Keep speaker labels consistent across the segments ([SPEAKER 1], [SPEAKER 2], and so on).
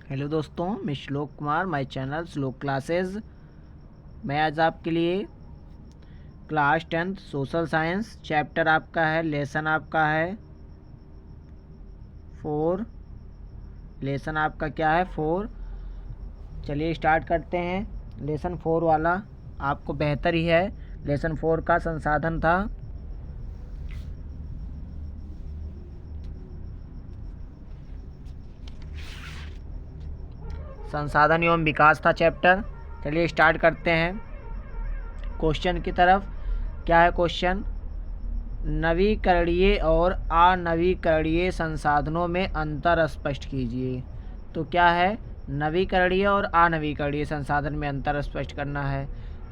[SPEAKER 1] Hello दोस्तों, मैं श्लोक कुमार, माय चैनल श्लोक क्लासेस। मैं आज आपके लिए class 10th social science chapter आपका है, लेसन आपका है 4। लेसन आपका क्या है 4। चलिए स्टार्ट करते हैं। लेसन 4 वाला आपको बेहतर ही है। लेसन 4 का संसाधन था संसाधन एवं विकास था चैप्टर। चलिए स्टार्ट करते हैं क्वेश्चन की तरफ। क्या है क्वेश्चन? नवीकरणीय और अनवीकरणीय संसाधनों में अंतर स्पष्ट कीजिए। तो क्या है? नवीकरणीय और अनवीकरणीय संसाधन में अंतर स्पष्ट करना है।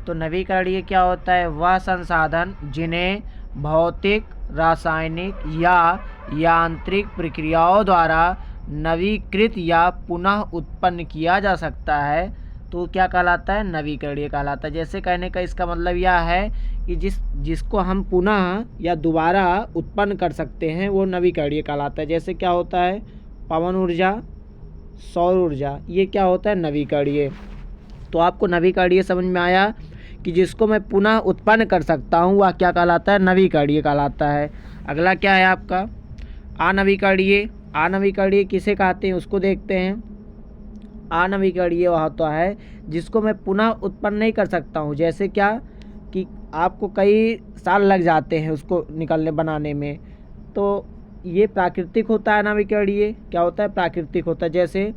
[SPEAKER 1] तो नवीकरणीय क्या होता है? वह संसाधन जिन्हें भौतिक, रासायनिक या यांत्रिक प्रक्रियाओं द्वारा नवीकृत या पुनः उत्पन्न किया जा सकता है, तो क्या कहलाता है? नवीकरणीय कहलाता है। जैसे कहने का इसका मतलब यह है कि जिसको हम पुनः या दोबारा उत्पन्न कर सकते हैं वो नवीकरणीय कहलाता है। जैसे क्या होता है? पवन ऊर्जा, सौर ऊर्जा, ये क्या होता है? नवीकरणीय। तो आपको नवीकरणीय समझ में आया कि जिसको मैं पुनः उत्पन्न कर सकता हूँ वह क्या कहलाता है? नवीकरणीय कहलाता है। अगला क्या है आपका? अनवीकरणीय। अनवीकरणीय किसे कहते हैं उसको देखते हैं। अनवीकरणीय वह होता है जिसको मैं पुनः उत्पन्न नहीं कर सकता हूँ। जैसे क्या कि आपको कई साल लग जाते हैं उसको निकलने बनाने में, तो ये प्राकृतिक होता है। अनवीकरणीय क्या होता है? प्राकृतिक होता है। जैसे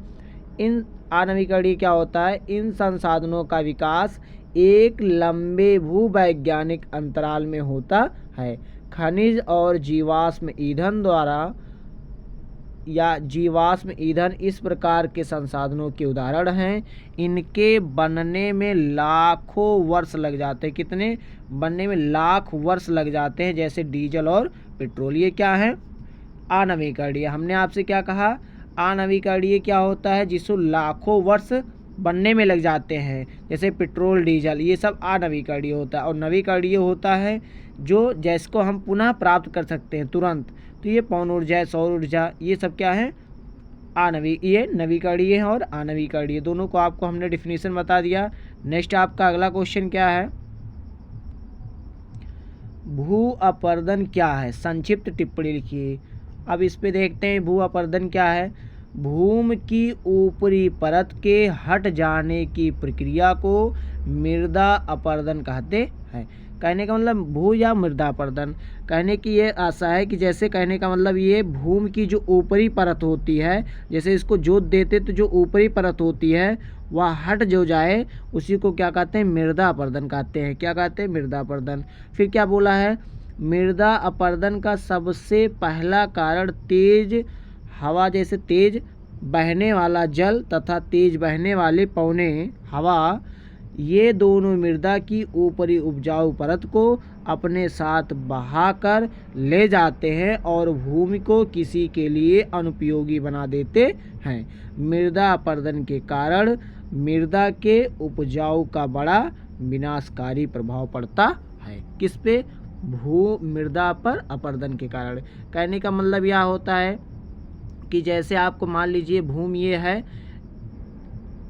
[SPEAKER 1] इन अनवीकरणीय क्या होता है? इन संसाधनों का विकास एक लंबे भूवैज्ञानिक अंतराल में होता है। खनिज और जीवाश्म ईंधन द्वारा या जीवाश्म ईंधन इस प्रकार के संसाधनों के उदाहरण हैं। इनके बनने में लाखों वर्ष लग जाते हैं। कितने? बनने में लाख वर्ष लग जाते हैं। जैसे डीजल और पेट्रोल, ये क्या है? अनवीकरणीय। हमने आपसे क्या कहा? अनवीकरणीय क्या होता है? जिसको लाखों वर्ष बनने में लग जाते हैं, जैसे पेट्रोल, डीजल, ये सब अनवीकरणीय होता है। और नवीकरणीय होता है जो जिसको हम पुनः प्राप्त कर सकते हैं तुरंत। तो ये पवन ऊर्जा, सौर ऊर्जा, ये सब क्या है? ये नवीकरणीय है और अनवीकरणीय, दोनों को आपको हमने डिफिनीशन बता दिया। नेक्स्ट आपका अगला क्वेश्चन क्या है? भू अपरदन क्या है? संक्षिप्त टिप्पणी लिखिए। अब इस पे देखते हैं भू अपरदन क्या है। भूमि की ऊपरी परत के हट जाने की प्रक्रिया को मृदा अपरदन कहते हैं। कहने का मतलब भू या मृदा अपरदन। कहने की ये आशा है कि जैसे कहने का मतलब ये भूमि की जो ऊपरी परत होती है, जैसे इसको जोत देते तो जो ऊपरी परत होती है वह हट जो जाए उसी को क्या कहते हैं? मृदा अपरदन कहते हैं। क्या कहते हैं? मृदा अपरदन। फिर क्या बोला है? मृदा अपरदन का सबसे पहला कारण तेज हवा, जैसे तेज बहने वाला जल तथा तेज बहने वाले पवने हवा, ये दोनों मृदा की ऊपरी उपजाऊ परत को अपने साथ बहाकर ले जाते हैं और भूमि को किसी के लिए अनुपयोगी बना देते हैं। मृदा अपरदन के कारण मृदा के उपजाऊ का बड़ा विनाशकारी प्रभाव पड़ता है। किस पे? भू मृदा पर अपरदन के कारण। कहने का मतलब यह होता है कि जैसे आपको मान लीजिए भूमि ये है,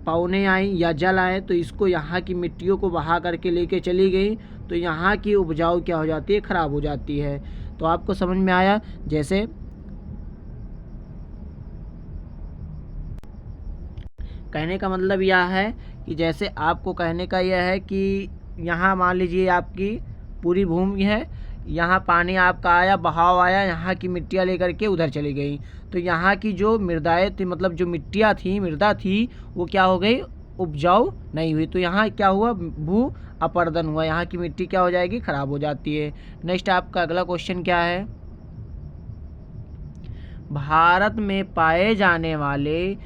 [SPEAKER 1] पवने आई या जल आए तो इसको यहाँ की मिट्टियों को बहा करके लेके चली गई, तो यहाँ की उपजाऊ क्या हो जाती है? खराब हो जाती है। तो आपको समझ में आया? जैसे कहने का मतलब यह है कि जैसे आपको कहने का यह है कि यहाँ मान लीजिए आपकी पूरी भूमि है, यहाँ पानी आपका आया, बहाव आया, यहाँ की मिट्टियाँ लेकर के उधर चली गई, तो यहाँ की जो मृदाएँ थी, मतलब जो मिट्टियाँ थी, मृदा थी, वो क्या हो गई? उपजाऊ नहीं हुई। तो यहाँ क्या हुआ? भू अपरदन हुआ। यहाँ की मिट्टी क्या हो जाएगी? खराब हो जाती है। नेक्स्ट आपका अगला क्वेश्चन क्या है? भारत में पाए जाने वाले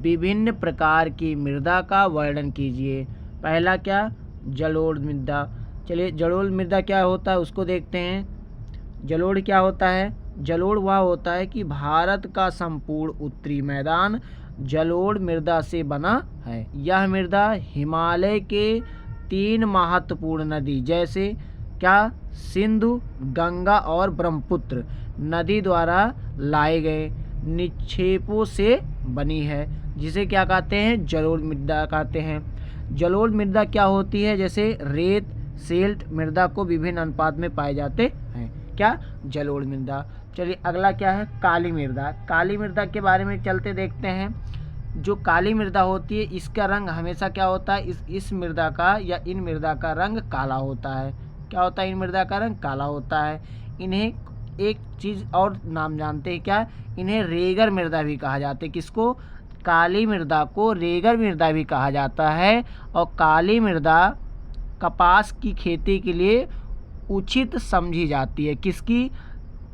[SPEAKER 1] विभिन्न प्रकार की मृदा का वर्णन कीजिए। पहला क्या? जलोढ़ मृदा। चलिए जलोढ़ मृदा क्या होता है उसको देखते हैं। जलोढ़ क्या होता है? जलोढ़ वह होता है कि भारत का संपूर्ण उत्तरी मैदान जलोढ़ मृदा से बना है। यह मृदा हिमालय के 3 महत्वपूर्ण नदी, जैसे क्या? सिंधु, गंगा और ब्रह्मपुत्र नदी द्वारा लाए गए निक्षेपों से बनी है, जिसे क्या कहते हैं, जलोढ़ मृदा कहते हैं। जलोढ़ मृदा क्या होती है, जैसे रेत सिल्ट मृदा को विभिन्न अनुपात में पाए जाते हैं, क्या, जलोढ़ मृदा। चलिए अगला क्या है, काली मृदा। काली मृदा के बारे में चलते देखते हैं। जो काली मृदा होती है इसका रंग हमेशा क्या होता है, इस मृदा का या इन मृदा का रंग काला होता है। क्या होता है, इन मृदा का रंग काला होता है। इन्हें एक चीज़ और नाम जानते हैं, क्या, इन्हें रेगर मृदा भी कहा जाता है। किसको, काली मृदा को रेगर मृदा भी कहा जाता है। और काली मृदा कपास की खेती के लिए उचित समझी जाती है। किसकी,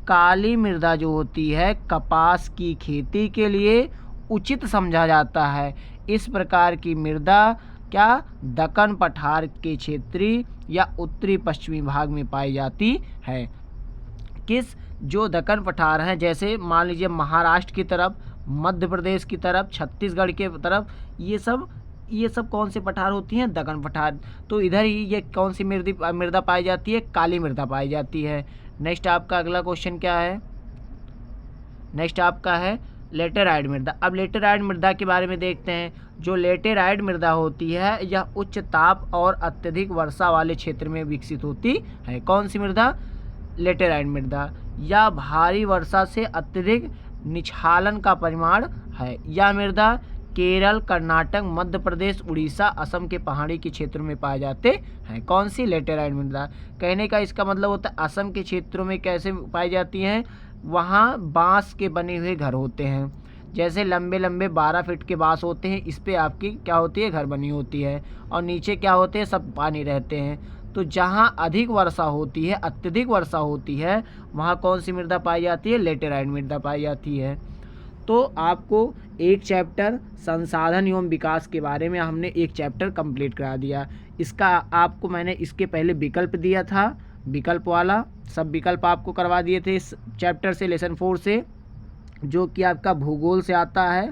[SPEAKER 1] काली मृदा जो होती है कपास की खेती के लिए उचित समझा जाता है। इस प्रकार की मृदा क्या, दक्कन पठार के क्षेत्रीय या उत्तरी पश्चिमी भाग में पाई जाती है। किस, जो दक्कन पठार हैं, जैसे मान लीजिए महाराष्ट्र की तरफ, मध्य प्रदेश की तरफ, छत्तीसगढ़ के तरफ, ये सब कौन से पठार होती हैं, दक्कन पठार। तो इधर ही ये कौन सी मृदा पाई जाती है, काली मृदा पाई जाती है। नेक्स्ट आपका अगला क्वेश्चन क्या है, नेक्स्ट आपका है लेटेराइट मृदा। अब लेटेराइट मृदा के बारे में देखते हैं। जो लेटेराइट मृदा होती है यह उच्च ताप और अत्यधिक वर्षा वाले क्षेत्र में विकसित होती है। कौन सी मृदा, लेटेराइट मृदा। यह भारी वर्षा से अत्यधिक निष्कालन का परिमाण है। यह मृदा केरल, कर्नाटक, मध्य प्रदेश, उड़ीसा, असम के पहाड़ी के क्षेत्रों में पाए जाते हैं। कौन सी, लेटेराइट मृदा। कहने का इसका मतलब होता है असम के क्षेत्रों में कैसे पाई जाती हैं, वहाँ बांस के बने हुए घर होते हैं। जैसे लंबे लंबे 12 फीट के बांस होते हैं, इस पे आपकी क्या होती है, घर बनी होती है। और नीचे क्या होते हैं, सब पानी रहते हैं। तो जहाँ अधिक वर्षा होती है, अत्यधिक वर्षा होती है, वहाँ कौन सी मृदा पाई जाती है, लेटेराइट मृदा पाई जाती है। तो आपको एक चैप्टर संसाधन एवं विकास के बारे में हमने एक चैप्टर कंप्लीट करा दिया। इसका आपको मैंने इसके पहले विकल्प दिया था, विकल्प वाला सब विकल्प आपको करवा दिए थे इस चैप्टर से, लेसन 4 से, जो कि आपका भूगोल से आता है,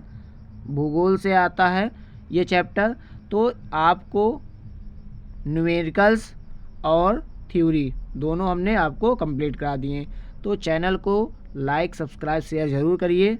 [SPEAKER 1] भूगोल से आता है ये चैप्टर। तो आपको न्यूमेरिकल्स और थ्योरी दोनों हमने आपको कंप्लीट करा दिए। तो चैनल को लाइक, सब्सक्राइब, शेयर ज़रूर करिए।